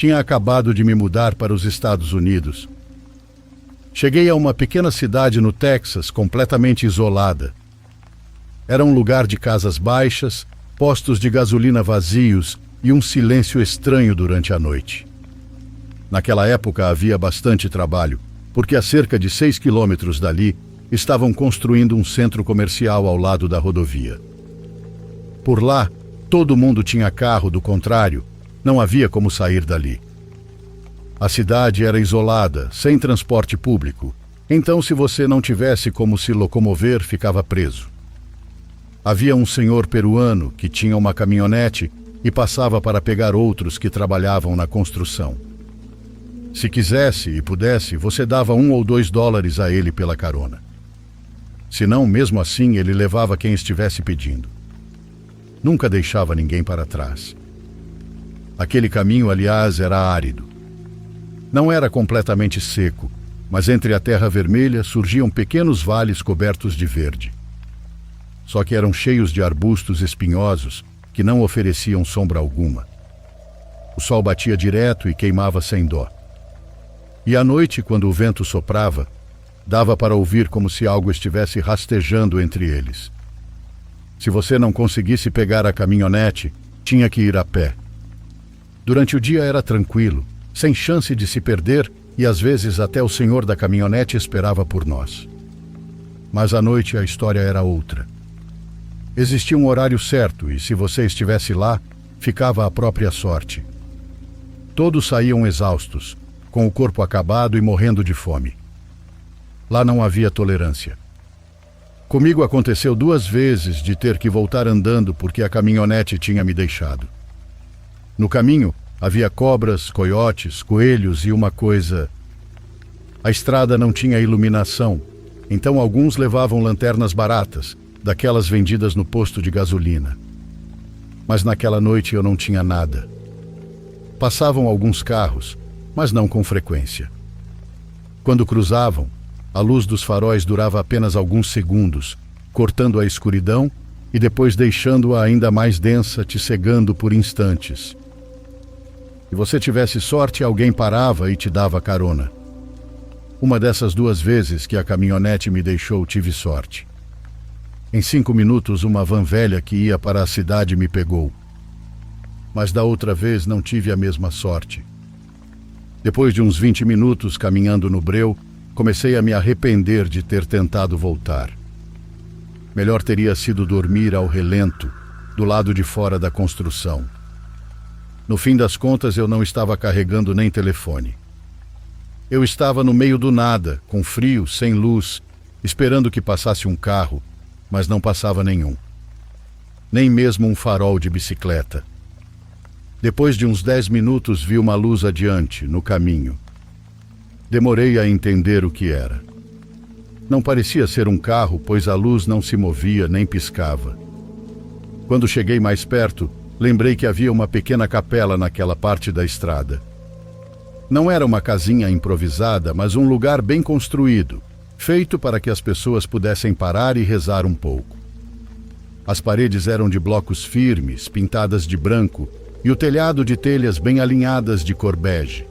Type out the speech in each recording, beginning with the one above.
Tinha acabado de me mudar para os Estados Unidos. Cheguei a uma pequena cidade no Texas, completamente isolada. Era um lugar de casas baixas, postos de gasolina vazios e um silêncio estranho durante a noite. Naquela época havia bastante trabalho, porque a cerca de 6 quilômetros dali estavam construindo um centro comercial ao lado da rodovia. Por lá, todo mundo tinha carro, do contrário, não havia como sair dali. A cidade era isolada, sem transporte público, então se você não tivesse como se locomover, ficava preso. Havia um senhor peruano que tinha uma caminhonete e passava para pegar outros que trabalhavam na construção. Se quisesse e pudesse, você dava $1 ou $2 a ele pela carona. Se não, mesmo assim, ele levava quem estivesse pedindo. Nunca deixava ninguém para trás. Aquele caminho, aliás, era árido. Não era completamente seco, mas entre a terra vermelha surgiam pequenos vales cobertos de verde. Só que eram cheios de arbustos espinhosos que não ofereciam sombra alguma. O sol batia direto e queimava sem dó. E à noite, quando o vento soprava, dava para ouvir como se algo estivesse rastejando entre eles. Se você não conseguisse pegar a caminhonete, tinha que ir a pé. Durante o dia era tranquilo, sem chance de se perder, e às vezes até o senhor da caminhonete esperava por nós. Mas à noite a história era outra. Existia um horário certo e, se você estivesse lá, ficava à própria sorte. Todos saíam exaustos, com o corpo acabado e morrendo de fome. Lá não havia tolerância. Comigo aconteceu 2 vezes de ter que voltar andando porque a caminhonete tinha me deixado. No caminho, havia cobras, coiotes, coelhos e uma coisa... A estrada não tinha iluminação, então alguns levavam lanternas baratas, daquelas vendidas no posto de gasolina. Mas naquela noite eu não tinha nada. Passavam alguns carros, mas não com frequência. Quando cruzavam, a luz dos faróis durava apenas alguns segundos, cortando a escuridão e depois deixando-a ainda mais densa, te cegando por instantes. Se você tivesse sorte, alguém parava e te dava carona. Uma dessas 2 vezes que a caminhonete me deixou, tive sorte. Em 5 minutos, uma van velha que ia para a cidade me pegou. Mas da outra vez não tive a mesma sorte. Depois de uns 20 minutos caminhando no breu, comecei a me arrepender de ter tentado voltar. Melhor teria sido dormir ao relento, do lado de fora da construção. No fim das contas, eu não estava carregando nem telefone. Eu estava no meio do nada, com frio, sem luz, esperando que passasse um carro, mas não passava nenhum. Nem mesmo um farol de bicicleta. Depois de uns 10 minutos, vi uma luz adiante, no caminho. Demorei a entender o que era. Não parecia ser um carro, pois a luz não se movia nem piscava. Quando cheguei mais perto, lembrei que havia uma pequena capela naquela parte da estrada. Não era uma casinha improvisada, mas um lugar bem construído, feito para que as pessoas pudessem parar e rezar um pouco. As paredes eram de blocos firmes, pintadas de branco, e o telhado de telhas bem alinhadas de cor bege.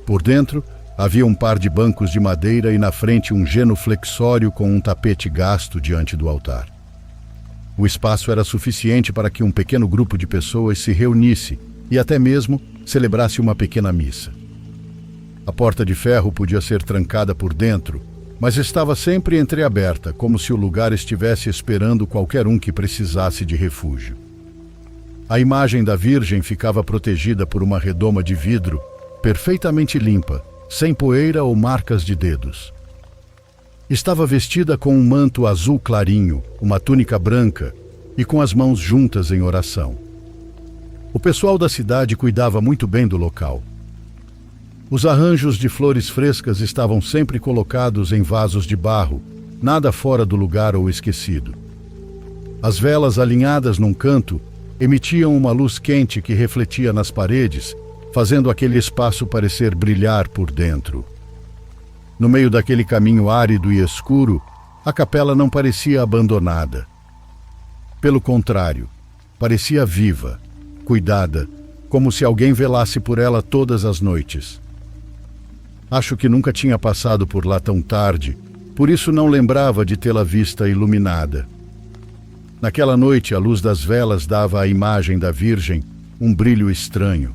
Por dentro, havia um par de bancos de madeira e na frente um genuflexório com um tapete gasto diante do altar. O espaço era suficiente para que um pequeno grupo de pessoas se reunisse e até mesmo celebrasse uma pequena missa. A porta de ferro podia ser trancada por dentro, mas estava sempre entreaberta, como se o lugar estivesse esperando qualquer um que precisasse de refúgio. A imagem da Virgem ficava protegida por uma redoma de vidro perfeitamente limpa, sem poeira ou marcas de dedos. Estava vestida com um manto azul clarinho, uma túnica branca e com as mãos juntas em oração. O pessoal da cidade cuidava muito bem do local. Os arranjos de flores frescas estavam sempre colocados em vasos de barro, nada fora do lugar ou esquecido. As velas alinhadas num canto emitiam uma luz quente que refletia nas paredes, fazendo aquele espaço parecer brilhar por dentro. No meio daquele caminho árido e escuro, a capela não parecia abandonada. Pelo contrário, parecia viva, cuidada como se alguém velasse por ela todas as noites. Acho que nunca tinha passado por lá tão tarde, por isso não lembrava de tê-la vista iluminada. Naquela noite, a luz das velas dava à imagem da Virgem um brilho estranho.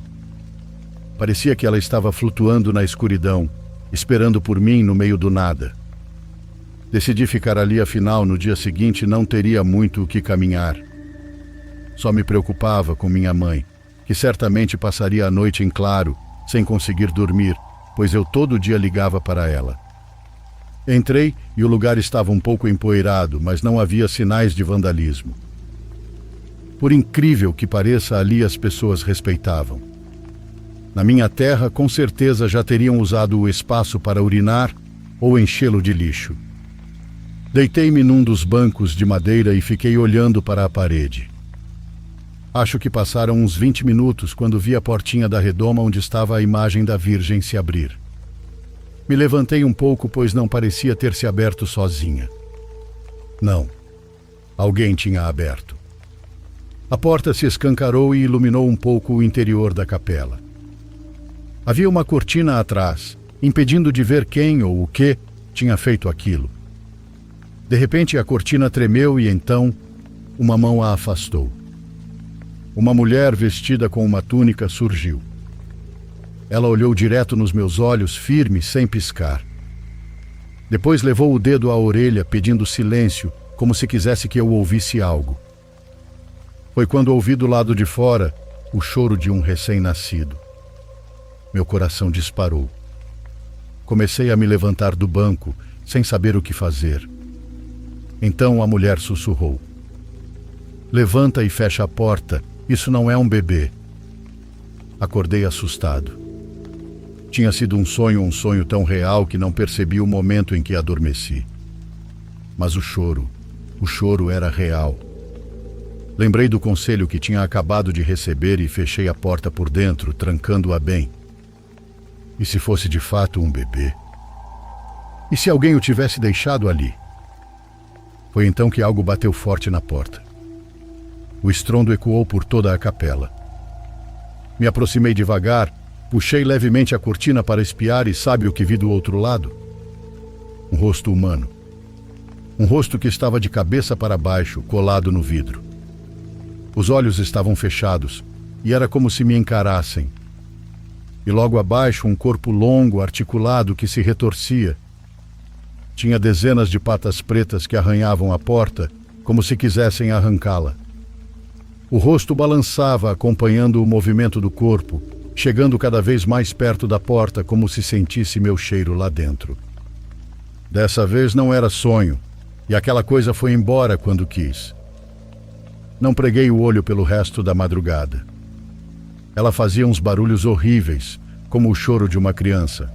Parecia que ela estava flutuando na escuridão, esperando por mim no meio do nada. Decidi ficar ali, afinal, no dia seguinte não teria muito o que caminhar. Só me preocupava com minha mãe, que certamente passaria a noite em claro, sem conseguir dormir, pois eu todo dia ligava para ela. Entrei e o lugar estava um pouco empoeirado, mas não havia sinais de vandalismo. Por incrível que pareça, ali as pessoas respeitavam. Na minha terra, com certeza já teriam usado o espaço para urinar ou enchê-lo de lixo. Deitei-me num dos bancos de madeira e fiquei olhando para a parede. Acho que passaram uns 20 minutos quando vi a portinha da redoma onde estava a imagem da Virgem se abrir. Me levantei um pouco, pois não parecia ter se aberto sozinha. Não, alguém tinha aberto. A porta se escancarou e iluminou um pouco o interior da capela. Havia uma cortina atrás, impedindo de ver quem ou o que tinha feito aquilo. De repente a cortina tremeu e então uma mão a afastou. Uma mulher vestida com uma túnica surgiu. Ela olhou direto nos meus olhos, firme, sem piscar. Depois levou o dedo à orelha, pedindo silêncio, como se quisesse que eu ouvisse algo. Foi quando ouvi do lado de fora o choro de um recém-nascido. Meu coração disparou. Comecei a me levantar do banco, sem saber o que fazer. Então a mulher sussurrou: "Levanta e fecha a porta, isso não é um bebê." Acordei assustado. Tinha sido um sonho tão real que não percebi o momento em que adormeci. Mas o choro era real. Lembrei do conselho que tinha acabado de receber e fechei a porta por dentro, trancando-a bem. E se fosse de fato um bebê? E se alguém o tivesse deixado ali? Foi então que algo bateu forte na porta. O estrondo ecoou por toda a capela. Me aproximei devagar, puxei levemente a cortina para espiar e sabe o que vi do outro lado? Um rosto humano. Um rosto que estava de cabeça para baixo, colado no vidro. Os olhos estavam fechados e era como se me encarassem. E logo abaixo um corpo longo, articulado, que se retorcia. Tinha dezenas de patas pretas que arranhavam a porta, como se quisessem arrancá-la. O rosto balançava, acompanhando o movimento do corpo, chegando cada vez mais perto da porta, como se sentisse meu cheiro lá dentro. Dessa vez não era sonho, e aquela coisa foi embora quando quis. Não preguei o olho pelo resto da madrugada. Ela fazia uns barulhos horríveis, como o choro de uma criança.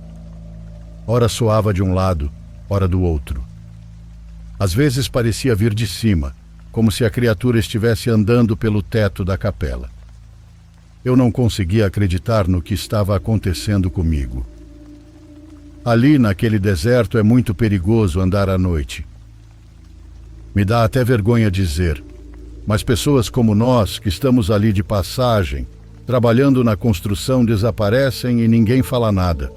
Ora soava de um lado, ora do outro. Às vezes parecia vir de cima, como se a criatura estivesse andando pelo teto da capela. Eu não conseguia acreditar no que estava acontecendo comigo. Ali, naquele deserto, é muito perigoso andar à noite. Me dá até vergonha dizer, mas pessoas como nós, que estamos ali de passagem, trabalhando na construção, desaparecem e ninguém fala nada.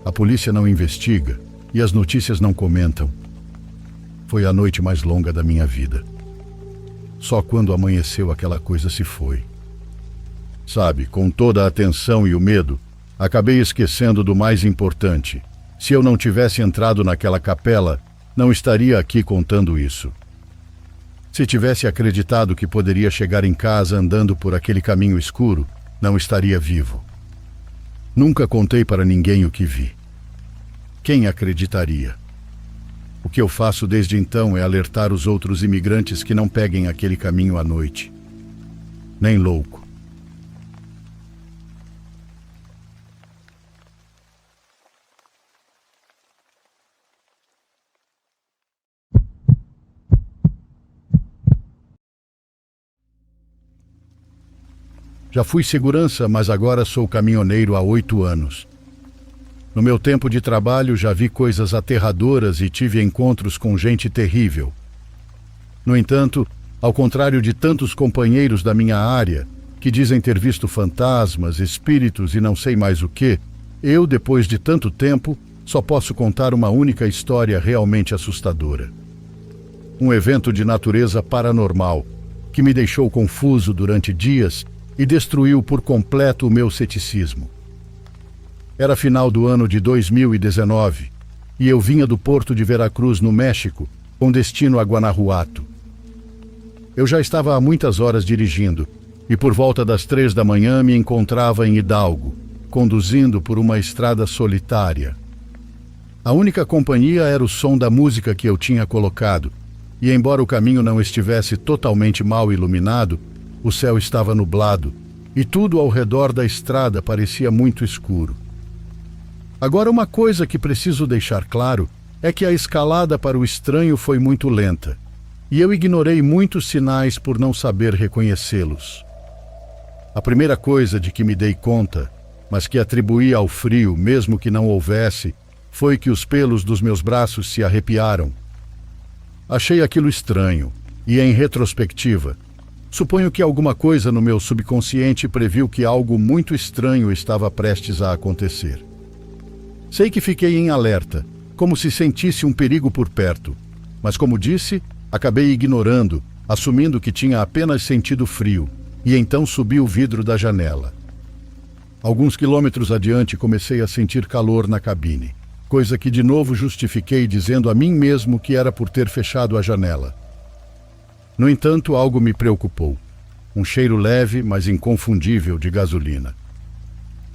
A polícia não investiga e as notícias não comentam. Foi a noite mais longa da minha vida. Só quando amanheceu aquela coisa se foi. Sabe, com toda a atenção e o medo, acabei esquecendo do mais importante. Se eu não tivesse entrado naquela capela, não estaria aqui contando isso. Se tivesse acreditado que poderia chegar em casa andando por aquele caminho escuro, não estaria vivo. Nunca contei para ninguém o que vi. Quem acreditaria? O que eu faço desde então é alertar os outros imigrantes que não peguem aquele caminho à noite. Nem louco. Já fui segurança, mas agora sou caminhoneiro há 8 anos. No meu tempo de trabalho já vi coisas aterradoras e tive encontros com gente terrível. No entanto, ao contrário de tantos companheiros da minha área, que dizem ter visto fantasmas, espíritos e não sei mais o que, eu, depois de tanto tempo, só posso contar uma única história realmente assustadora. Um evento de natureza paranormal que me deixou confuso durante dias e destruiu por completo o meu ceticismo. Era final do ano de 2019 e eu vinha do porto de Veracruz, no México, com destino a Guanajuato. Eu já estava há muitas horas dirigindo e por volta das 3 da manhã me encontrava em Hidalgo, conduzindo por uma estrada solitária. A única companhia era o som da música que eu tinha colocado, e embora o caminho não estivesse totalmente mal iluminado, o céu estava nublado e tudo ao redor da estrada parecia muito escuro. Agora, uma coisa que preciso deixar claro é que a escalada para o estranho foi muito lenta, e eu ignorei muitos sinais por não saber reconhecê-los. A primeira coisa de que me dei conta, mas que atribuí ao frio, mesmo que não houvesse, foi que os pelos dos meus braços se arrepiaram. Achei aquilo estranho, e em retrospectiva, suponho que alguma coisa no meu subconsciente previu que algo muito estranho estava prestes a acontecer. Sei que fiquei em alerta, como se sentisse um perigo por perto, mas como disse, acabei ignorando, assumindo que tinha apenas sentido frio, e então subi o vidro da janela. Alguns quilômetros adiante comecei a sentir calor na cabine, coisa que de novo justifiquei dizendo a mim mesmo que era por ter fechado a janela. No entanto, algo me preocupou. Um cheiro leve, mas inconfundível de gasolina.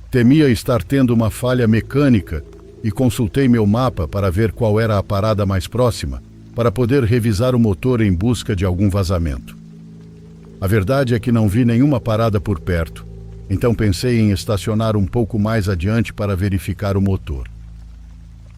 Temia estar tendo uma falha mecânica e consultei meu mapa para ver qual era a parada mais próxima, para poder revisar o motor em busca de algum vazamento. A verdade é que não vi nenhuma parada por perto, então pensei em estacionar um pouco mais adiante para verificar o motor.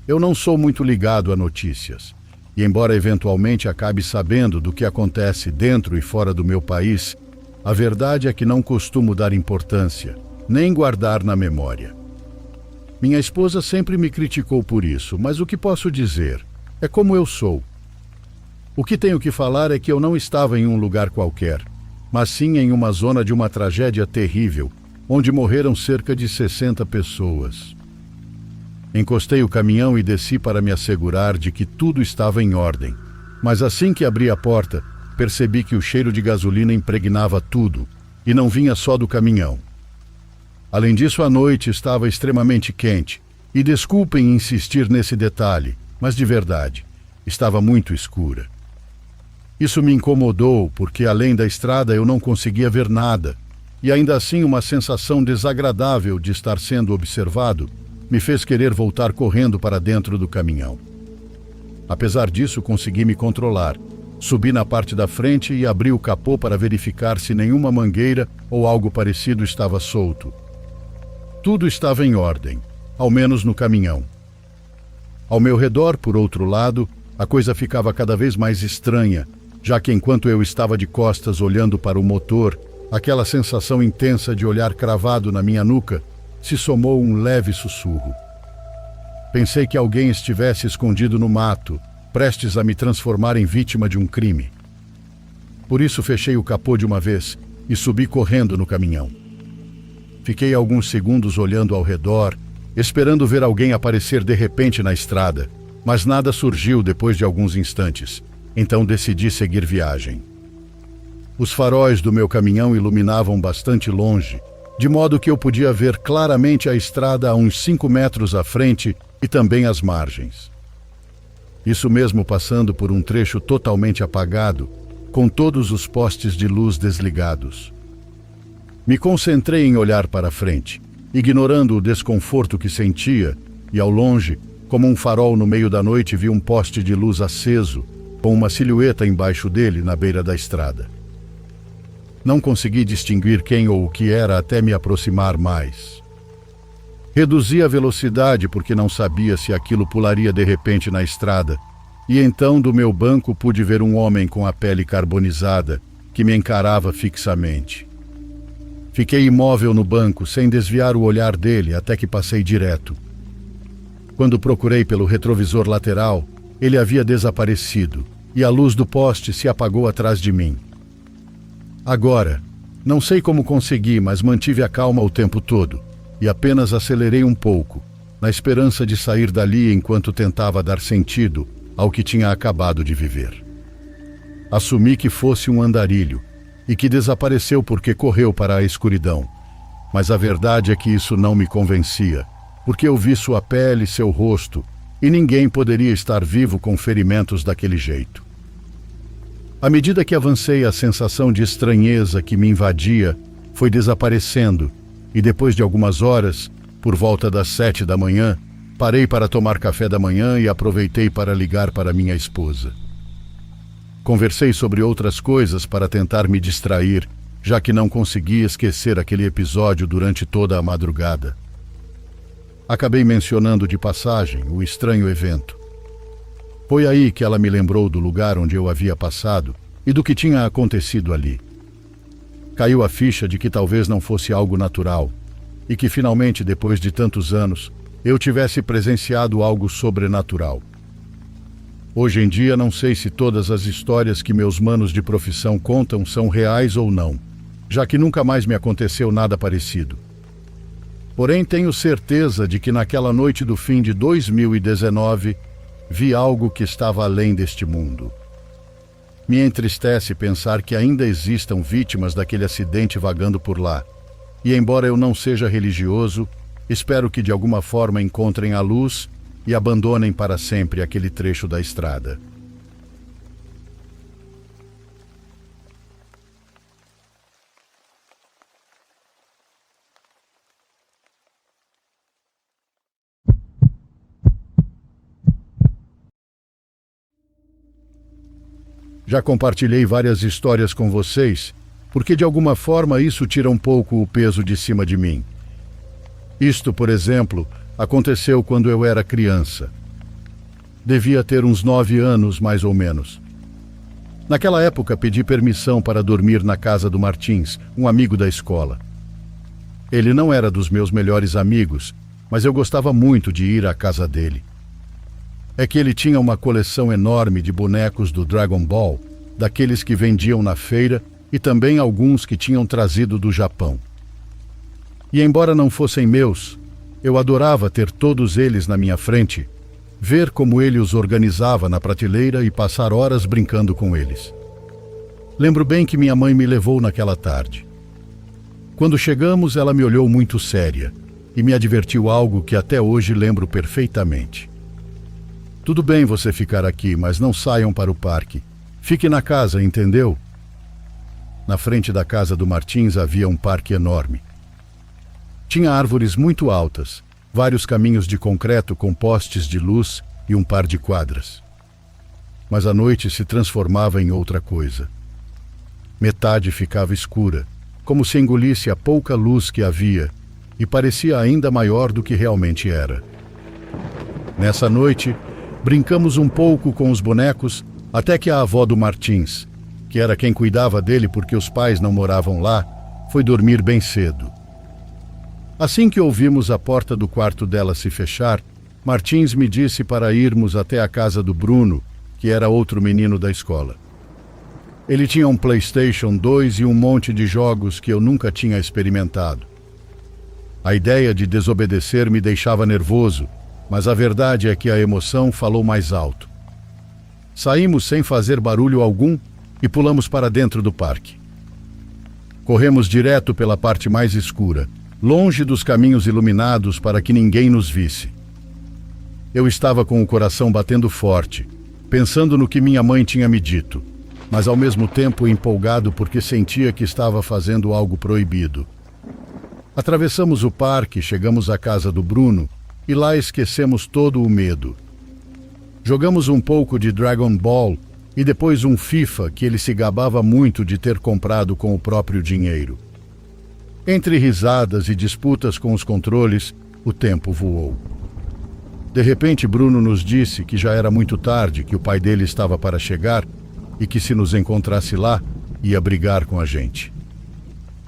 Eu não sou muito ligado a notícias, e embora eventualmente acabe sabendo do que acontece dentro e fora do meu país, a verdade é que não costumo dar importância, nem guardar na memória. Minha esposa sempre me criticou por isso, mas o que posso dizer? É como eu sou. O que tenho que falar é que eu não estava em um lugar qualquer, mas sim em uma zona de uma tragédia terrível, onde morreram cerca de 60 pessoas. Encostei o caminhão e desci para me assegurar de que tudo estava em ordem, mas assim que abri a porta, percebi que o cheiro de gasolina impregnava tudo, e não vinha só do caminhão. Além disso, a noite estava extremamente quente, e desculpem insistir nesse detalhe, mas de verdade, estava muito escura. Isso me incomodou porque, além da estrada, eu não conseguia ver nada, e ainda assim uma sensação desagradável de estar sendo observado me fez querer voltar correndo para dentro do caminhão. Apesar disso, consegui me controlar. Subi na parte da frente e abri o capô para verificar se nenhuma mangueira ou algo parecido estava solto. Tudo estava em ordem, ao menos no caminhão. Ao meu redor, por outro lado, a coisa ficava cada vez mais estranha, já que enquanto eu estava de costas olhando para o motor, aquela sensação intensa de olhar cravado na minha nuca se somou um leve sussurro. Pensei que alguém estivesse escondido no mato, prestes a me transformar em vítima de um crime. Por isso fechei o capô de uma vez e subi correndo no caminhão. Fiquei alguns segundos olhando ao redor, esperando ver alguém aparecer de repente na estrada, mas nada surgiu depois de alguns instantes, então decidi seguir viagem. Os faróis do meu caminhão iluminavam bastante longe, de modo que eu podia ver claramente a estrada a uns 5 metros à frente e também as margens. Isso mesmo passando por um trecho totalmente apagado, com todos os postes de luz desligados. Me concentrei em olhar para frente, ignorando o desconforto que sentia, e ao longe, como um farol no meio da noite, vi um poste de luz aceso, com uma silhueta embaixo dele na beira da estrada. Não consegui distinguir quem ou o que era até me aproximar mais. Reduzi a velocidade porque não sabia se aquilo pularia de repente na estrada, e então do meu banco pude ver um homem com a pele carbonizada que me encarava fixamente. Fiquei imóvel no banco, sem desviar o olhar dele até que passei direto. Quando procurei pelo retrovisor lateral, ele havia desaparecido e a luz do poste se apagou atrás de mim. Agora, Não sei como consegui, mas mantive a calma o tempo todo e apenas acelerei um pouco, na esperança de sair dali enquanto tentava dar sentido ao que tinha acabado de viver. Assumi que fosse um andarilho e que desapareceu porque correu para a escuridão, mas a verdade é que isso não me convencia, porque eu vi sua pele e seu rosto, e ninguém poderia estar vivo com ferimentos daquele jeito. À medida que avancei, a sensação de estranheza que me invadia foi desaparecendo, e depois de algumas horas, por volta das 7 da manhã, parei para tomar café da manhã e aproveitei para ligar para minha esposa. Conversei sobre outras coisas para tentar me distrair, já que não consegui esquecer aquele episódio durante toda a madrugada. Acabei mencionando de passagem o estranho evento. Foi aí que ela me lembrou do lugar onde eu havia passado e do que tinha acontecido ali. Caiu a ficha de que talvez não fosse algo natural e que finalmente, depois de tantos anos, eu tivesse presenciado algo sobrenatural. Hoje em dia não sei se todas as histórias que meus manos de profissão contam são reais ou não, já que nunca mais me aconteceu nada parecido. Porém, tenho certeza de que naquela noite do fim de 2019, vi algo que estava além deste mundo. Me entristece pensar que ainda existam vítimas daquele acidente vagando por lá. E embora eu não seja religioso, espero que de alguma forma encontrem a luz e abandonem para sempre aquele trecho da estrada. Já compartilhei várias histórias com vocês, porque de alguma forma isso tira um pouco o peso de cima de mim. Isto, por exemplo, aconteceu quando eu era criança. Devia ter uns 9 anos, mais ou menos. Naquela época, pedi permissão para dormir na casa do Martins, um amigo da escola. Ele não era dos meus melhores amigos, mas eu gostava muito de ir à casa dele. É que ele tinha uma coleção enorme de bonecos do Dragon Ball, daqueles que vendiam na feira e também alguns que tinham trazido do Japão. E embora não fossem meus, eu adorava ter todos eles na minha frente, ver como ele os organizava na prateleira e passar horas brincando com eles. Lembro bem que minha mãe me levou naquela tarde. Quando chegamos, ela me olhou muito séria e me advertiu algo que até hoje lembro perfeitamente. Tudo bem você ficar aqui, mas não saiam para o parque. Fique na casa, entendeu? Na frente da casa do Martins havia um parque enorme. Tinha árvores muito altas, vários caminhos de concreto com postes de luz e um par de quadras. Mas a noite se transformava em outra coisa. Metade ficava escura, como se engolisse a pouca luz que havia, e parecia ainda maior do que realmente era. Nessa noite, brincamos um pouco com os bonecos até que a avó do Martins, que era quem cuidava dele porque os pais não moravam lá, foi dormir bem cedo. Assim que ouvimos a porta do quarto dela se fechar, Martins me disse para irmos até a casa do Bruno, que era outro menino da escola. Ele tinha um PlayStation 2 e um monte de jogos que eu nunca tinha experimentado. A ideia de desobedecer me deixava nervoso, mas a verdade é que a emoção falou mais alto. Saímos sem fazer barulho algum e pulamos para dentro do parque. Corremos direto pela parte mais escura, longe dos caminhos iluminados para que ninguém nos visse. Eu estava com o coração batendo forte, pensando no que minha mãe tinha me dito, mas ao mesmo tempo empolgado porque sentia que estava fazendo algo proibido. Atravessamos o parque, chegamos à casa do Bruno e lá esquecemos todo o medo. Jogamos um pouco de Dragon Ball e depois um FIFA que ele se gabava muito de ter comprado com o próprio dinheiro. Entre risadas e disputas com os controles, o tempo voou. De repente, Bruno nos disse que já era muito tarde, que o pai dele estava para chegar e que se nos encontrasse lá, ia brigar com a gente.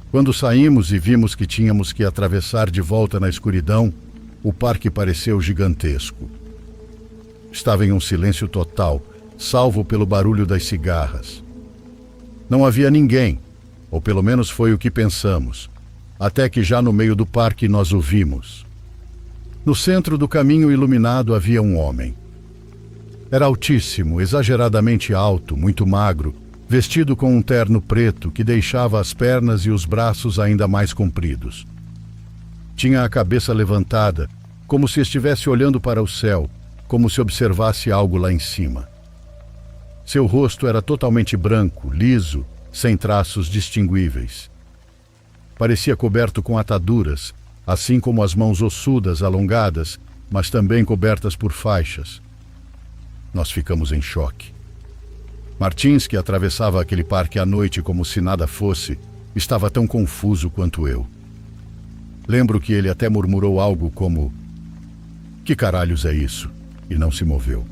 Quando saímos e vimos que tínhamos que atravessar de volta na escuridão, o parque pareceu gigantesco. Estava em um silêncio total, salvo pelo barulho das cigarras. Não havia ninguém, Ou pelo menos foi o que pensamos, até que já no meio do parque nós o vimos. No centro do caminho iluminado havia um homem. Era altíssimo, exageradamente alto, muito magro, vestido com um terno preto que deixava as pernas e os braços ainda mais compridos. Tinha a cabeça levantada, como se estivesse olhando para o céu, como se observasse algo lá em cima. Seu rosto era totalmente branco, liso, sem traços distinguíveis. Parecia coberto com ataduras, assim como as mãos ossudas, alongadas, mas também cobertas por faixas. Nós ficamos em choque. Martins, que atravessava aquele parque à noite como se nada fosse, estava tão confuso quanto eu. Lembro que ele até murmurou algo como: "Que caralhos é isso?" e não se moveu.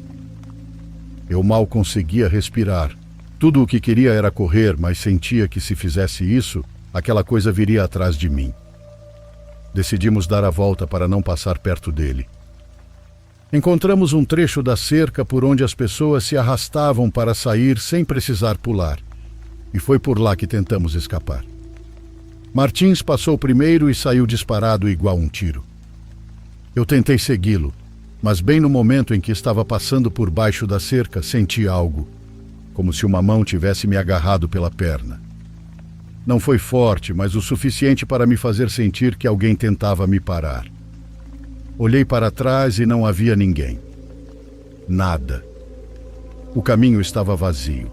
Eu mal conseguia respirar. Tudo o que queria era correr, mas sentia que se fizesse isso, aquela coisa viria atrás de mim. Decidimos dar a volta para não passar perto dele. Encontramos um trecho da cerca por onde as pessoas se arrastavam para sair sem precisar pular. E foi por lá que tentamos escapar. Martins passou primeiro e saiu disparado igual um tiro. Eu tentei segui-lo, mas bem no momento em que estava passando por baixo da cerca, senti algo, como se uma mão tivesse me agarrado pela perna. Não foi forte, mas o suficiente para me fazer sentir que alguém tentava me parar. Olhei para trás e não havia ninguém. Nada. O caminho estava vazio.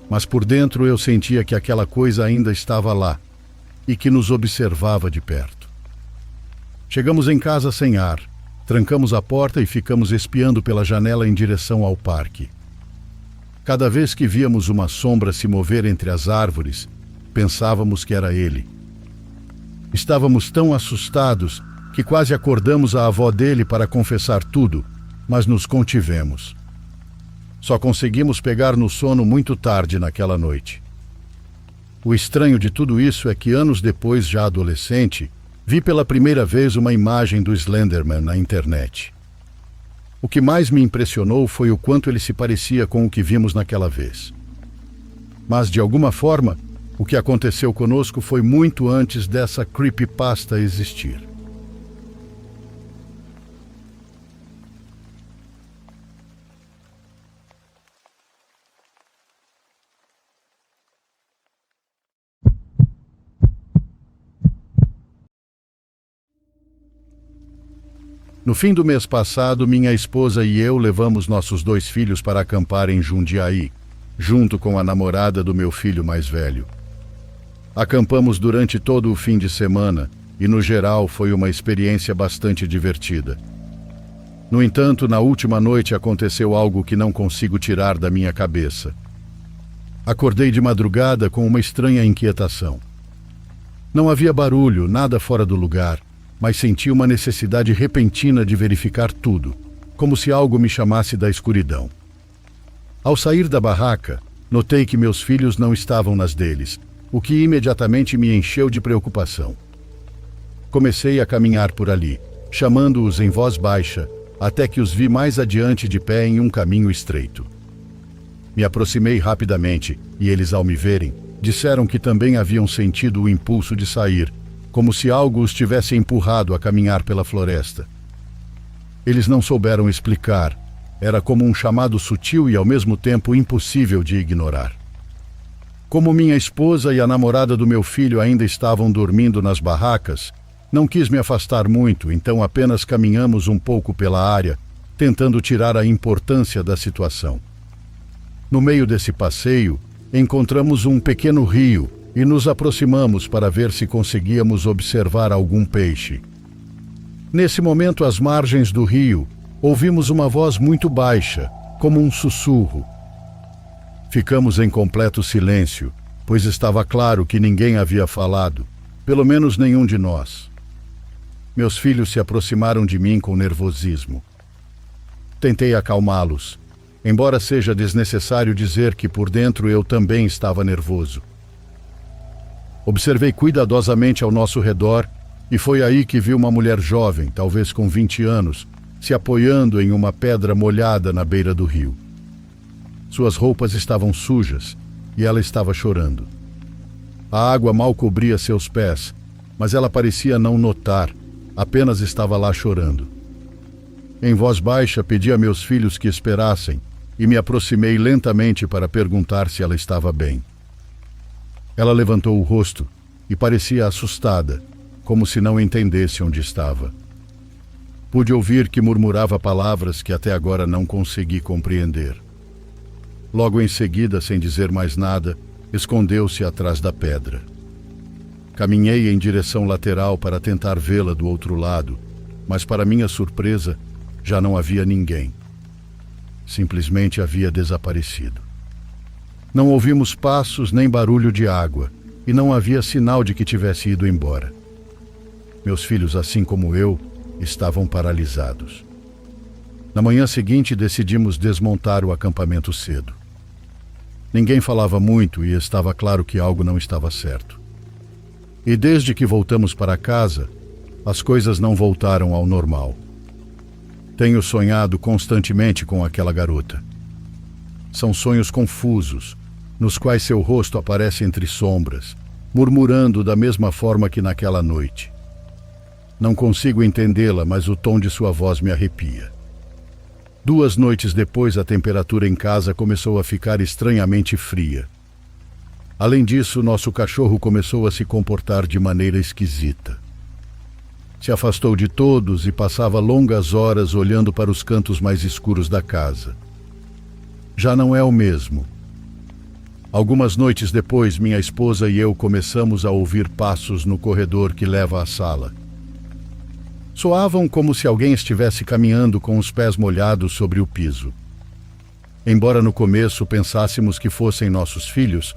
Mas por dentro eu sentia que aquela coisa ainda estava lá e que nos observava de perto. Chegamos em casa sem ar, trancamos a porta e ficamos espiando pela janela em direção ao parque. Cada vez que víamos uma sombra se mover entre as árvores, pensávamos que era ele. Estávamos tão assustados que quase acordamos a avó dele para confessar tudo, mas nos contivemos. Só conseguimos pegar no sono muito tarde naquela noite. O estranho de tudo isso é que anos depois, já adolescente, vi pela primeira vez uma imagem do Slenderman na internet. O que mais me impressionou foi o quanto ele se parecia com o que vimos naquela vez. Mas, de alguma forma, o que aconteceu conosco foi muito antes dessa creepypasta existir. No fim do mês passado, minha esposa e eu levamos nossos 2 filhos para acampar em Jundiaí, junto com a namorada do meu filho mais velho. Acampamos durante todo o fim de semana e, no geral, foi uma experiência bastante divertida. No entanto, na última noite aconteceu algo que não consigo tirar da minha cabeça. Acordei de madrugada com uma estranha inquietação. Não havia barulho, nada fora do lugar, mas senti uma necessidade repentina de verificar tudo, como se algo me chamasse da escuridão. Ao sair da barraca, notei que meus filhos não estavam nas deles, o que imediatamente me encheu de preocupação. Comecei a caminhar por ali, chamando-os em voz baixa, até que os vi mais adiante de pé em um caminho estreito. Me aproximei rapidamente e eles, ao me verem, disseram que também haviam sentido o impulso de sair, como se algo os tivesse empurrado a caminhar pela floresta. Eles não souberam explicar. Era como um chamado sutil e ao mesmo tempo impossível de ignorar. Como minha esposa e a namorada do meu filho ainda estavam dormindo nas barracas, não quis me afastar muito, então apenas caminhamos um pouco pela área, tentando tirar a importância da situação. No meio desse passeio, encontramos um pequeno rio e nos aproximamos para ver se conseguíamos observar algum peixe. Nesse momento, às margens do rio, ouvimos uma voz muito baixa, como um sussurro. Ficamos em completo silêncio, pois estava claro que ninguém havia falado, pelo menos nenhum de nós. Meus filhos se aproximaram de mim com nervosismo. Tentei acalmá-los, embora seja desnecessário dizer que por dentro eu também estava nervoso. Observei cuidadosamente ao nosso redor e foi aí que vi uma mulher jovem, talvez com 20 anos, se apoiando em uma pedra molhada na beira do rio. Suas roupas estavam sujas e ela estava chorando. A água mal cobria seus pés, mas ela parecia não notar, apenas estava lá chorando. Em voz baixa, pedi a meus filhos que esperassem e me aproximei lentamente para perguntar se ela estava bem. Ela levantou o rosto e parecia assustada, como se não entendesse onde estava. Pude ouvir que murmurava palavras que até agora não consegui compreender. Logo em seguida, sem dizer mais nada, escondeu-se atrás da pedra. Caminhei em direção lateral para tentar vê-la do outro lado, mas para minha surpresa, já não havia ninguém. Simplesmente havia desaparecido. Não ouvimos passos nem barulho de água, e não havia sinal de que tivesse ido embora. Meus filhos, assim como eu, estavam paralisados. Na manhã seguinte, decidimos desmontar o acampamento cedo. Ninguém falava muito e estava claro que algo não estava certo. E desde que voltamos para casa, as coisas não voltaram ao normal. Tenho sonhado constantemente com aquela garota. São sonhos confusos, nos quais seu rosto aparece entre sombras, murmurando da mesma forma que naquela noite. Não consigo entendê-la, mas o tom de sua voz me arrepia. 2 noites depois, a temperatura em casa começou a ficar estranhamente fria. Além disso, nosso cachorro começou a se comportar de maneira esquisita. Se afastou de todos e passava longas horas olhando para os cantos mais escuros da casa. Já não é o mesmo. Algumas noites depois, minha esposa e eu começamos a ouvir passos no corredor que leva à sala. Soavam como se alguém estivesse caminhando com os pés molhados sobre o piso. Embora no começo pensássemos que fossem nossos filhos,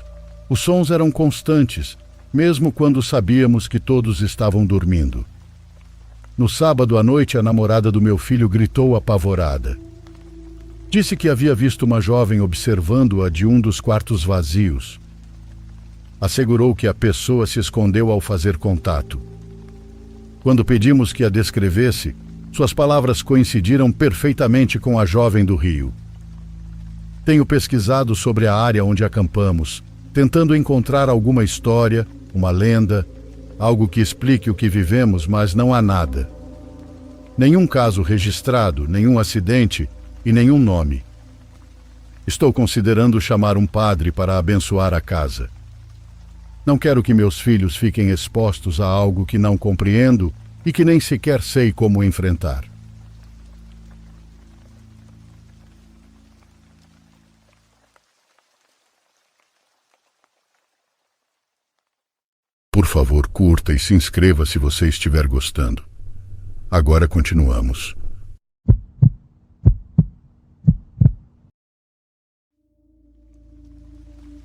os sons eram constantes, mesmo quando sabíamos que todos estavam dormindo. No sábado à noite, a namorada do meu filho gritou apavorada. Disse que havia visto uma jovem observando-a de um dos quartos vazios. Assegurou que a pessoa se escondeu ao fazer contato. Quando pedimos que a descrevesse, suas palavras coincidiram perfeitamente com a jovem do rio. Tenho pesquisado sobre a área onde acampamos, tentando encontrar alguma história, uma lenda, algo que explique o que vivemos, mas não há nada. Nenhum caso registrado, nenhum acidente e nenhum nome. Estou considerando chamar um padre para abençoar a casa. Não quero que meus filhos fiquem expostos a algo que não compreendo e que nem sequer sei como enfrentar. Por favor, curta e se inscreva se você estiver gostando. Agora continuamos.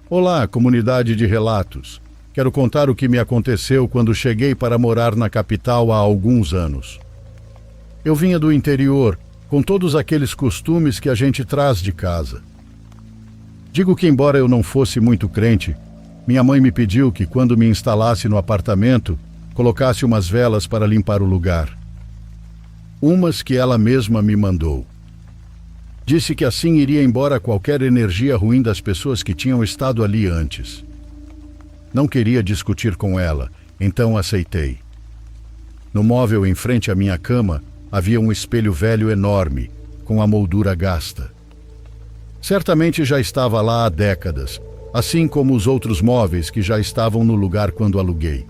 Olá, comunidade de relatos. Quero contar o que me aconteceu quando cheguei para morar na capital há alguns anos. Eu vinha do interior, com todos aqueles costumes que a gente traz de casa. Digo que, embora eu não fosse muito crente, minha mãe me pediu que, quando me instalasse no apartamento, colocasse umas velas para limpar o lugar. Umas que ela mesma me mandou. Disse que assim iria embora qualquer energia ruim das pessoas que tinham estado ali antes. Não queria discutir com ela, então aceitei. No móvel em frente à minha cama havia um espelho velho enorme, com a moldura gasta. Certamente já estava lá há décadas, assim como os outros móveis que já estavam no lugar quando aluguei.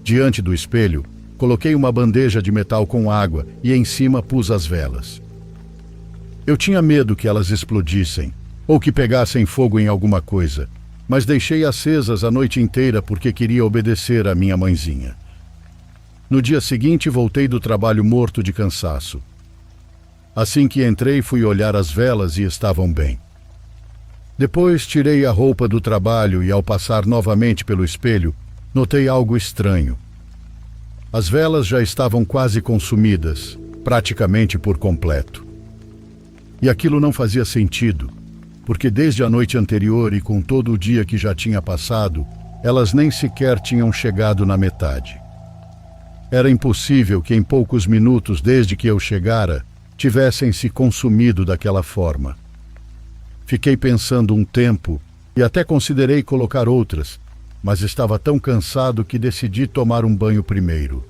Diante do espelho, coloquei uma bandeja de metal com água e em cima pus as velas. Eu tinha medo que elas explodissem, ou que pegassem fogo em alguma coisa, mas deixei acesas a noite inteira porque queria obedecer à minha mãezinha. No dia seguinte, voltei do trabalho morto de cansaço. Assim que entrei, fui olhar as velas e estavam bem. Depois, tirei a roupa do trabalho e, ao passar novamente pelo espelho, notei algo estranho. As velas já estavam quase consumidas, praticamente por completo. E aquilo não fazia sentido, porque desde a noite anterior e com todo o dia que já tinha passado, elas nem sequer tinham chegado na metade. Era impossível que em poucos minutos desde que eu chegara, tivessem se consumido daquela forma. Fiquei pensando um tempo e até considerei colocar outras, mas estava tão cansado que decidi tomar um banho primeiro.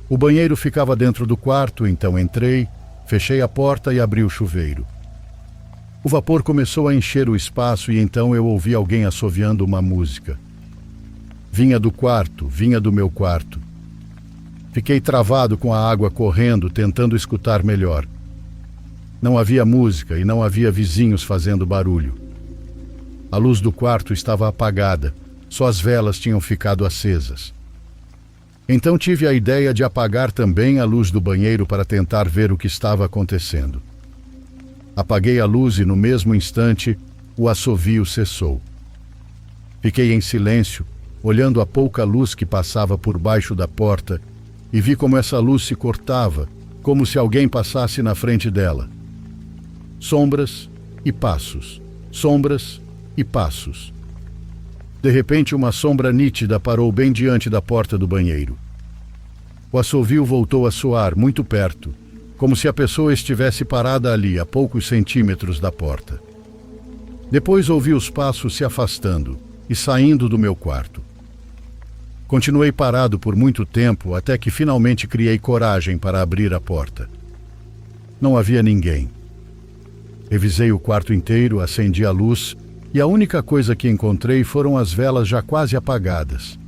O banheiro ficava dentro do quarto, então entrei, fechei a porta e abri o chuveiro. O vapor começou a encher o espaço e então eu ouvi alguém assoviando uma música. Vinha do quarto, vinha do meu quarto. Fiquei travado com a água correndo, tentando escutar melhor. Não havia música e não havia vizinhos fazendo barulho. A luz do quarto estava apagada, só as velas tinham ficado acesas. Então tive a ideia de apagar também a luz do banheiro para tentar ver o que estava acontecendo. Apaguei a luz e no mesmo instante o assovio cessou. Fiquei em silêncio, olhando a pouca luz que passava por baixo da porta e vi como essa luz se cortava, como se alguém passasse na frente dela. Sombras e passos, sombras e passos. De repente, uma sombra nítida parou bem diante da porta do banheiro. O assovio voltou a soar muito perto, como se a pessoa estivesse parada ali, a poucos centímetros da porta. Depois ouvi os passos se afastando e saindo do meu quarto. Continuei parado por muito tempo até que finalmente criei coragem para abrir a porta. Não havia ninguém. Revisei o quarto inteiro, acendi a luz e a única coisa que encontrei foram as velas já quase apagadas.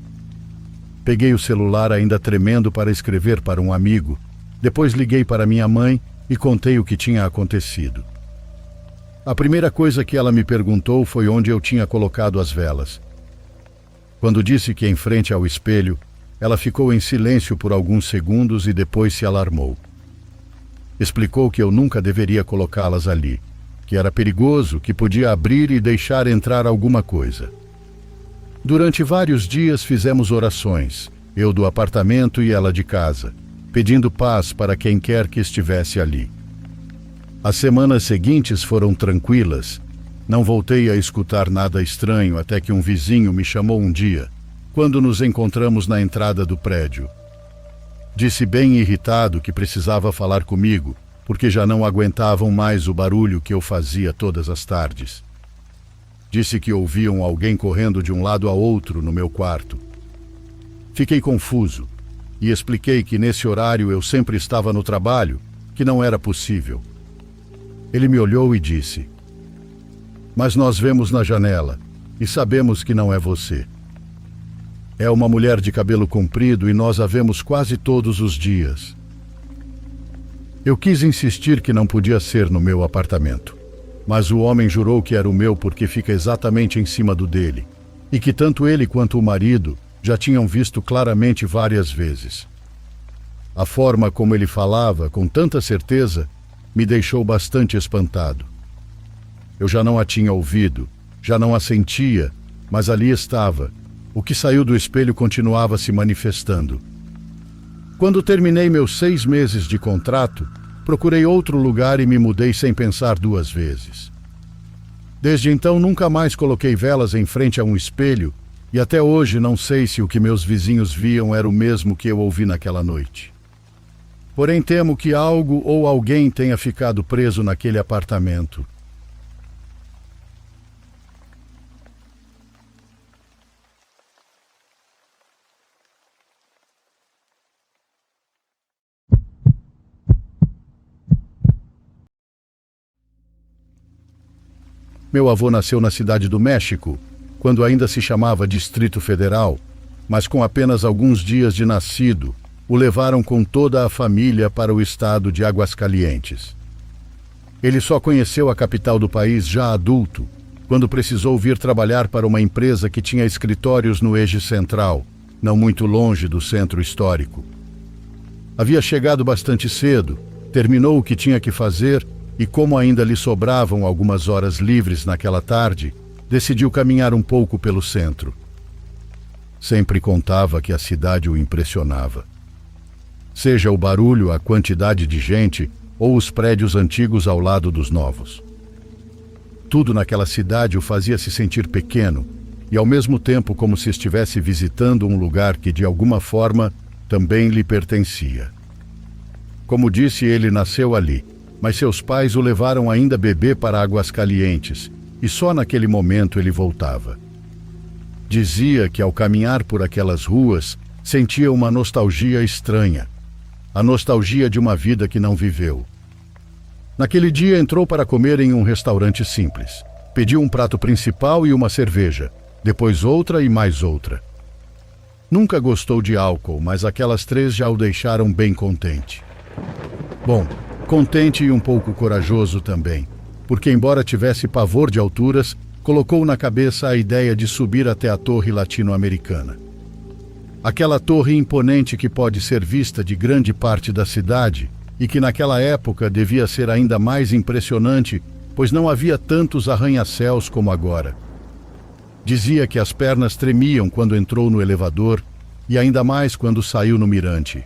Peguei o celular ainda tremendo para escrever para um amigo, depois liguei para minha mãe e contei o que tinha acontecido. A primeira coisa que ela me perguntou foi onde eu tinha colocado as velas. Quando disse que em frente ao espelho, ela ficou em silêncio por alguns segundos e depois se alarmou. Explicou que eu nunca deveria colocá-las ali, que era perigoso, que podia abrir e deixar entrar alguma coisa. Durante vários dias fizemos orações, eu do apartamento e ela de casa, pedindo paz para quem quer que estivesse ali. As semanas seguintes foram tranquilas. Não voltei a escutar nada estranho até que um vizinho me chamou um dia, quando nos encontramos na entrada do prédio. Disse bem irritado que precisava falar comigo, porque já não aguentavam mais o barulho que eu fazia todas as tardes. Disse que ouviam alguém correndo de um lado a outro no meu quarto. Fiquei confuso e expliquei que nesse horário eu sempre estava no trabalho, que não era possível. Ele me olhou e disse: "Mas nós vemos na janela e sabemos que não é você. É uma mulher de cabelo comprido e nós a vemos quase todos os dias." Eu quis insistir que não podia ser no meu apartamento, mas o homem jurou que era o meu porque fica exatamente em cima do dele, e que tanto ele quanto o marido já tinham visto claramente várias vezes. A forma como ele falava, com tanta certeza, me deixou bastante espantado. Eu já não a tinha ouvido, já não a sentia, mas ali estava. O que saiu do espelho continuava se manifestando. Quando terminei meus 6 meses de contrato, procurei outro lugar e me mudei sem pensar 2 vezes. Desde então nunca mais coloquei velas em frente a um espelho e até hoje não sei se o que meus vizinhos viam era o mesmo que eu ouvi naquela noite. Porém temo que algo ou alguém tenha ficado preso naquele apartamento. Meu avô nasceu na cidade do México, quando ainda se chamava Distrito Federal, mas com apenas alguns dias de nascido, o levaram com toda a família para o estado de Aguascalientes. Ele só conheceu a capital do país já adulto, quando precisou vir trabalhar para uma empresa que tinha escritórios no Eixo Central, não muito longe do centro histórico. Havia chegado bastante cedo, terminou o que tinha que fazer e, como ainda lhe sobravam algumas horas livres naquela tarde, decidiu caminhar um pouco pelo centro. Sempre contava que a cidade o impressionava. Seja o barulho, a quantidade de gente ou os prédios antigos ao lado dos novos. Tudo naquela cidade o fazia se sentir pequeno e ao mesmo tempo como se estivesse visitando um lugar que de alguma forma também lhe pertencia. Como disse, ele nasceu ali, mas seus pais o levaram ainda bebê para Aguascalientes e só naquele momento ele voltava. Dizia que ao caminhar por aquelas ruas sentia uma nostalgia estranha, a nostalgia de uma vida que não viveu. Naquele dia entrou para comer em um restaurante simples. Pediu um prato principal e uma cerveja, depois outra e mais outra. Nunca gostou de álcool, mas aquelas 3 já o deixaram bem contente. Bom, contente e um pouco corajoso também, porque embora tivesse pavor de alturas, colocou na cabeça a ideia de subir até a Torre Latino-Americana. Aquela torre imponente que pode ser vista de grande parte da cidade e que naquela época devia ser ainda mais impressionante, pois não havia tantos arranha-céus como agora. Dizia que as pernas tremiam quando entrou no elevador e ainda mais quando saiu no mirante.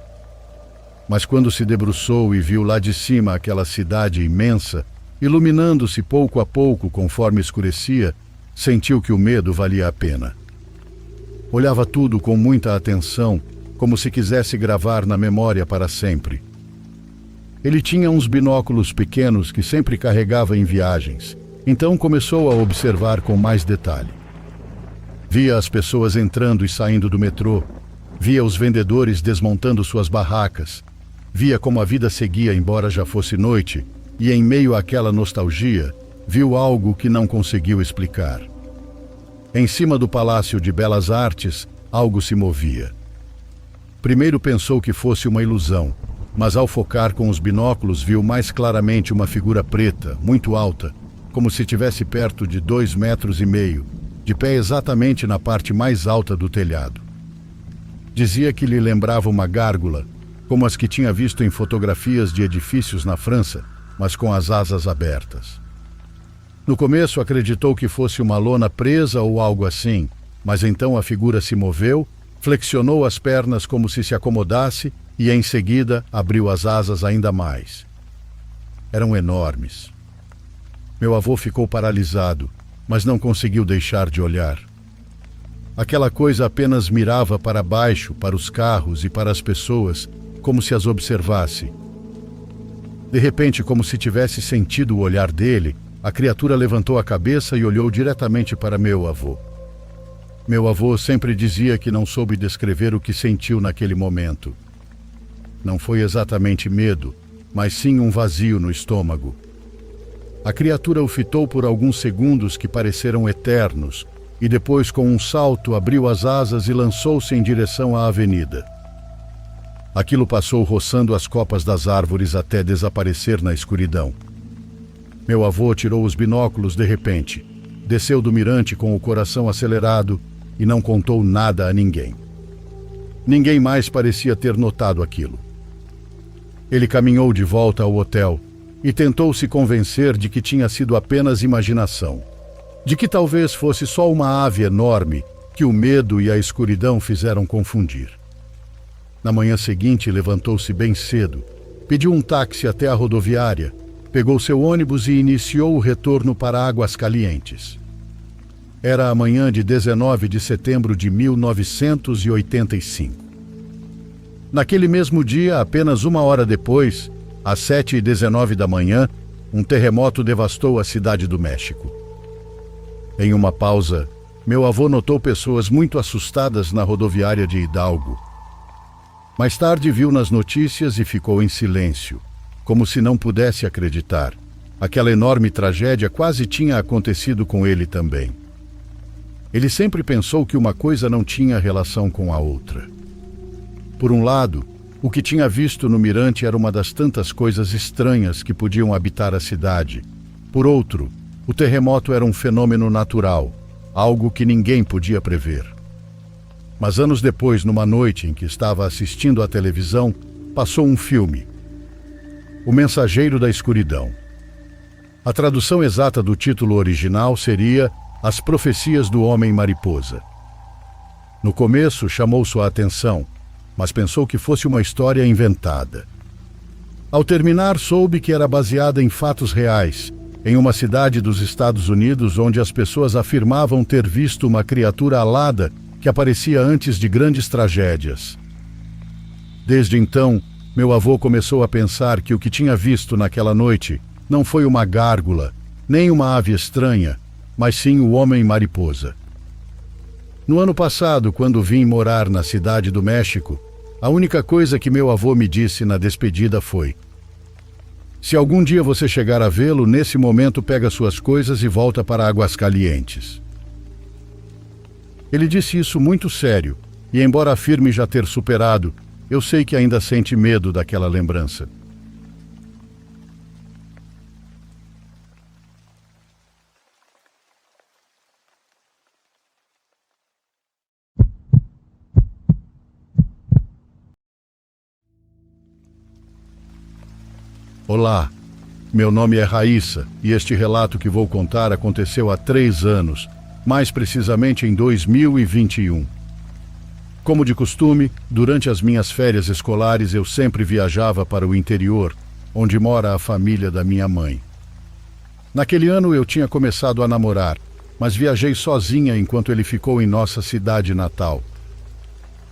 Mas quando se debruçou e viu lá de cima aquela cidade imensa, iluminando-se pouco a pouco conforme escurecia, sentiu que o medo valia a pena. Olhava tudo com muita atenção, como se quisesse gravar na memória para sempre. Ele tinha uns binóculos pequenos que sempre carregava em viagens, então começou a observar com mais detalhe. Via as pessoas entrando e saindo do metrô, via os vendedores desmontando suas barracas, via como a vida seguia embora já fosse noite, e em meio àquela nostalgia, viu algo que não conseguiu explicar. Em cima do Palácio de Belas Artes, algo se movia. Primeiro pensou que fosse uma ilusão, mas ao focar com os binóculos viu mais claramente uma figura preta, muito alta, como se estivesse perto de 2,5 metros, de pé exatamente na parte mais alta do telhado. Dizia que lhe lembrava uma gárgula, como as que tinha visto em fotografias de edifícios na França, mas com as asas abertas. No começo acreditou que fosse uma lona presa ou algo assim, mas então a figura se moveu, flexionou as pernas como se acomodasse e em seguida abriu as asas ainda mais. Eram enormes. Meu avô ficou paralisado, mas não conseguiu deixar de olhar. Aquela coisa apenas mirava para baixo, para os carros e para as pessoas, como se as observasse. De repente, como se tivesse sentido o olhar dele, a criatura levantou a cabeça e olhou diretamente para meu avô. Meu avô sempre dizia que não soube descrever o que sentiu naquele momento. Não foi exatamente medo, mas sim um vazio no estômago. A criatura o fitou por alguns segundos que pareceram eternos, e depois, com um salto, abriu as asas e lançou-se em direção à avenida. Aquilo passou roçando as copas das árvores até desaparecer na escuridão. Meu avô tirou os binóculos de repente, desceu do mirante com o coração acelerado e não contou nada a ninguém. Ninguém mais parecia ter notado aquilo. Ele caminhou de volta ao hotel e tentou se convencer de que tinha sido apenas imaginação, de que talvez fosse só uma ave enorme que o medo e a escuridão fizeram confundir. Na manhã seguinte, levantou-se bem cedo, pediu um táxi até a rodoviária, pegou seu ônibus e iniciou o retorno para Águas Calientes. Era a manhã de 19 de setembro de 1985. Naquele mesmo dia, apenas 1 hora depois, às 7h19 da manhã, um terremoto devastou a cidade do México. Em uma pausa, meu avô notou pessoas muito assustadas na rodoviária de Hidalgo. Mais tarde viu nas notícias e ficou em silêncio, como se não pudesse acreditar. Aquela enorme tragédia quase tinha acontecido com ele também. Ele sempre pensou que uma coisa não tinha relação com a outra. Por um lado, o que tinha visto no mirante era uma das tantas coisas estranhas que podiam habitar a cidade. Por outro, o terremoto era um fenômeno natural, algo que ninguém podia prever. Mas anos depois, numa noite em que estava assistindo à televisão, passou um filme, O Mensageiro da Escuridão. A tradução exata do título original seria As Profecias do Homem-Mariposa. No começo chamou sua atenção, mas pensou que fosse uma história inventada. Ao terminar, soube que era baseada em fatos reais, em uma cidade dos Estados Unidos onde as pessoas afirmavam ter visto uma criatura alada que aparecia antes de grandes tragédias. Desde então, meu avô começou a pensar que o que tinha visto naquela noite não foi uma gárgula, nem uma ave estranha, mas sim o Homem-Mariposa. No ano passado, quando vim morar na cidade do México, a única coisa que meu avô me disse na despedida foi: se algum dia você chegar a vê-lo, nesse momento pega suas coisas e volta para Aguascalientes. Ele disse isso muito sério, e embora afirme já ter superado, eu sei que ainda sente medo daquela lembrança. Olá, meu nome é Raíssa e este relato que vou contar aconteceu há 3 anos, mais precisamente em 2021. Como de costume, durante as minhas férias escolares eu sempre viajava para o interior, onde mora a família da minha mãe. Naquele ano eu tinha começado a namorar, mas viajei sozinha enquanto ele ficou em nossa cidade natal.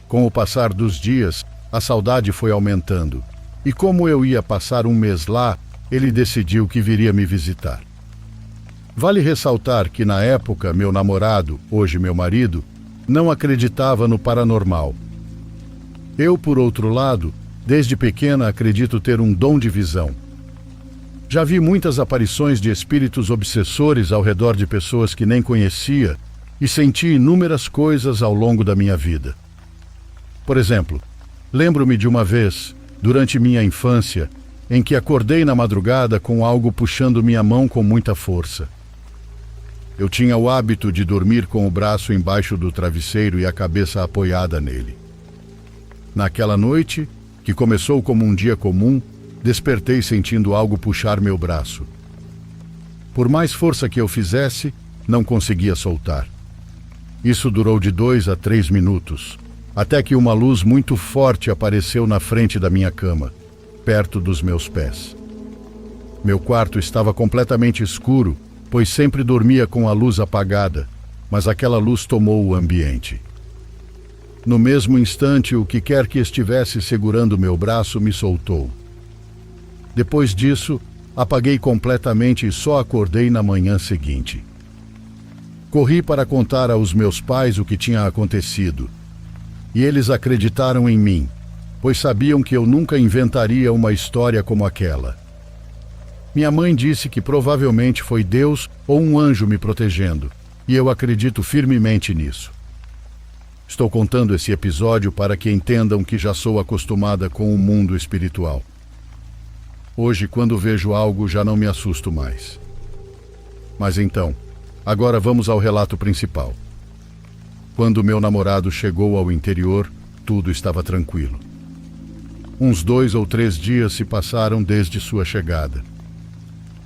Com o passar dos dias, a saudade foi aumentando. E como eu ia passar um mês lá, ele decidiu que viria me visitar. Vale ressaltar que na época meu namorado, hoje meu marido, não acreditava no paranormal. Eu, por outro lado, desde pequena acredito ter um dom de visão. Já vi muitas aparições de espíritos obsessores ao redor de pessoas que nem conhecia e senti inúmeras coisas ao longo da minha vida. Por exemplo, lembro-me de uma vez, durante minha infância, em que acordei na madrugada com algo puxando minha mão com muita força. Eu tinha o hábito de dormir com o braço embaixo do travesseiro e a cabeça apoiada nele. Naquela noite, que começou como um dia comum, despertei sentindo algo puxar meu braço. Por mais força que eu fizesse, não conseguia soltar. Isso durou de 2 a 3 minutos. Até que uma luz muito forte apareceu na frente da minha cama, perto dos meus pés. Meu quarto estava completamente escuro, pois sempre dormia com a luz apagada, mas aquela luz tomou o ambiente. No mesmo instante, o que quer que estivesse segurando meu braço me soltou. Depois disso, apaguei completamente e só acordei na manhã seguinte. Corri para contar aos meus pais o que tinha acontecido. E eles acreditaram em mim, pois sabiam que eu nunca inventaria uma história como aquela. Minha mãe disse que provavelmente foi Deus ou um anjo me protegendo, e eu acredito firmemente nisso. Estou contando esse episódio para que entendam que já sou acostumada com o mundo espiritual. Hoje, quando vejo algo, já não me assusto mais. Mas então, agora vamos ao relato principal. Quando meu namorado chegou ao interior, tudo estava tranquilo. Uns 2 ou 3 dias se passaram desde sua chegada.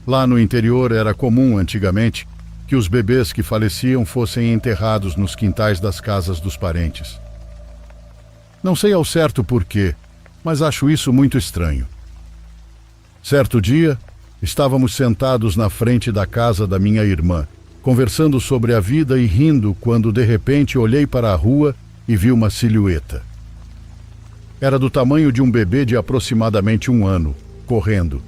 Lá no interior era comum, antigamente, que os bebês que faleciam fossem enterrados nos quintais das casas dos parentes. Não sei ao certo porquê, mas acho isso muito estranho. Certo dia, estávamos sentados na frente da casa da minha irmã, conversando sobre a vida e rindo quando de repente olhei para a rua e vi uma silhueta. Era do tamanho de um bebê de aproximadamente 1 ano, correndo.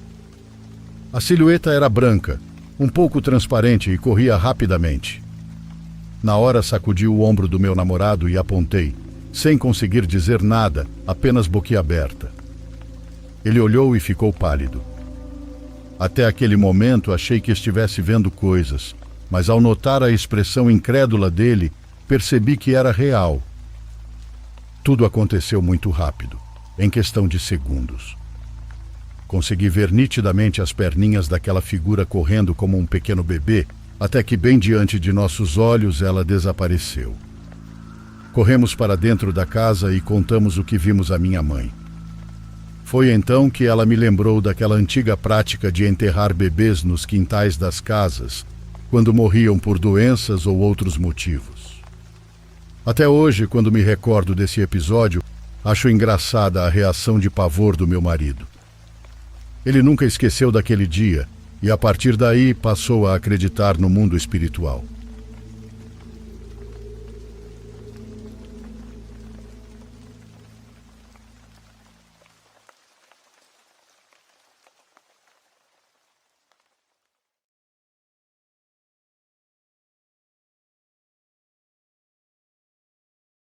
A silhueta era branca, um pouco transparente e corria rapidamente. Na hora sacudi o ombro do meu namorado e apontei, sem conseguir dizer nada, apenas boquiaberta. Ele olhou e ficou pálido. Até aquele momento achei que estivesse vendo coisas, mas ao notar a expressão incrédula dele, percebi que era real. Tudo aconteceu muito rápido, em questão de segundos. Consegui ver nitidamente as perninhas daquela figura correndo como um pequeno bebê, até que bem diante de nossos olhos ela desapareceu. Corremos para dentro da casa e contamos o que vimos à minha mãe. Foi então que ela me lembrou daquela antiga prática de enterrar bebês nos quintais das casas, quando morriam por doenças ou outros motivos. Até hoje, quando me recordo desse episódio, acho engraçada a reação de pavor do meu marido. Ele nunca esqueceu daquele dia e, a partir daí, passou a acreditar no mundo espiritual.